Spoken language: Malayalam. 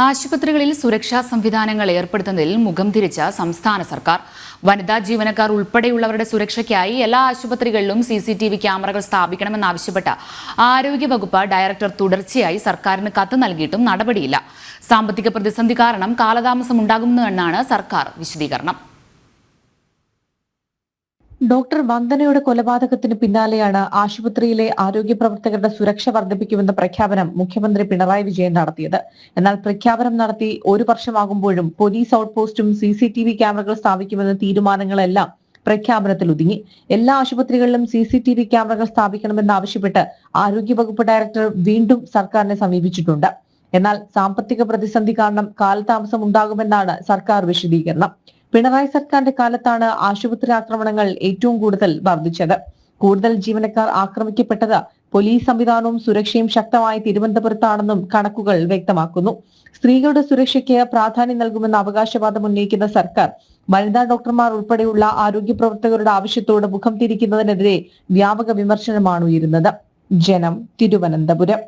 ആശുപത്രികളിൽ സുരക്ഷാ സംവിധാനങ്ങൾ ഏർപ്പെടുത്തുന്നതിൽ മുഖം തിരിച്ച സംസ്ഥാന സർക്കാർ വനിതാ ജീവനക്കാർ ഉൾപ്പെടെയുള്ളവരുടെ സുരക്ഷയ്ക്കായി എല്ലാ ആശുപത്രികളിലും CCTV ക്യാമറകൾ സ്ഥാപിക്കണമെന്നാവശ്യപ്പെട്ട ആരോഗ്യവകുപ്പ് ഡയറക്ടർ തുടർച്ചയായി സർക്കാരിന് കത്ത് നൽകിയിട്ടും നടപടിയില്ല. സാമ്പത്തിക പ്രതിസന്ധി കാരണം കാലതാമസം ഉണ്ടാകുമെന്നാണ് സർക്കാർ വിശദീകരണം. ഡോക്ടർ വന്ദനയുടെ കൊലപാതകത്തിന് പിന്നാലെയാണ് ആശുപത്രിയിലെ ആരോഗ്യ പ്രവർത്തകരുടെ സുരക്ഷ വർദ്ധിപ്പിക്കുമെന്ന പ്രഖ്യാപനം മുഖ്യമന്ത്രി പിണറായി വിജയൻ നടത്തിയത്. എന്നാൽ പ്രഖ്യാപനം നടത്തി 1 വർഷമാകുമ്പോഴും പോലീസ് ഔട്ട്പോസ്റ്റും CCTV ക്യാമറകൾ സ്ഥാപിക്കുമെന്ന തീരുമാനങ്ങളെല്ലാം പ്രഖ്യാപനത്തിൽ ഒതുങ്ങി. എല്ലാ ആശുപത്രികളിലും CCTV ക്യാമറകൾ സ്ഥാപിക്കണമെന്നാവശ്യപ്പെട്ട് ആരോഗ്യവകുപ്പ് ഡയറക്ടർ വീണ്ടും സർക്കാരിനെ സമീപിച്ചിട്ടുണ്ട്. എന്നാൽ സാമ്പത്തിക പ്രതിസന്ധി കാരണം കാലതാമസം ഉണ്ടാകുമെന്നാണ് സർക്കാർ വിശദീകരണം. പിണറായി സർക്കാരിന്റെ കാലത്താണ് ആശുപത്രി ആക്രമണങ്ങൾ ഏറ്റവും കൂടുതൽ വർദ്ധിച്ചത്. കൂടുതൽ ജീവനക്കാർ ആക്രമിക്കപ്പെട്ടത് പോലീസ് സംവിധാനവും സുരക്ഷയും ശക്തമായ തിരുവനന്തപുരത്താണെന്നും കണക്കുകൾ വ്യക്തമാക്കുന്നു. സ്ത്രീകളുടെ സുരക്ഷയ്ക്ക് പ്രാധാന്യം നൽകുമെന്ന അവകാശവാദം ഉന്നയിക്കുന്ന സർക്കാർ വനിതാ ഡോക്ടർമാർ ഉൾപ്പെടെയുള്ള ആരോഗ്യ പ്രവർത്തകരുടെ ആവശ്യത്തോട് മുഖം തിരിക്കുന്നതിനെതിരെ വ്യാപക വിമർശനമാണ് ഉയരുന്നത്. ജനം, തിരുവനന്തപുരം.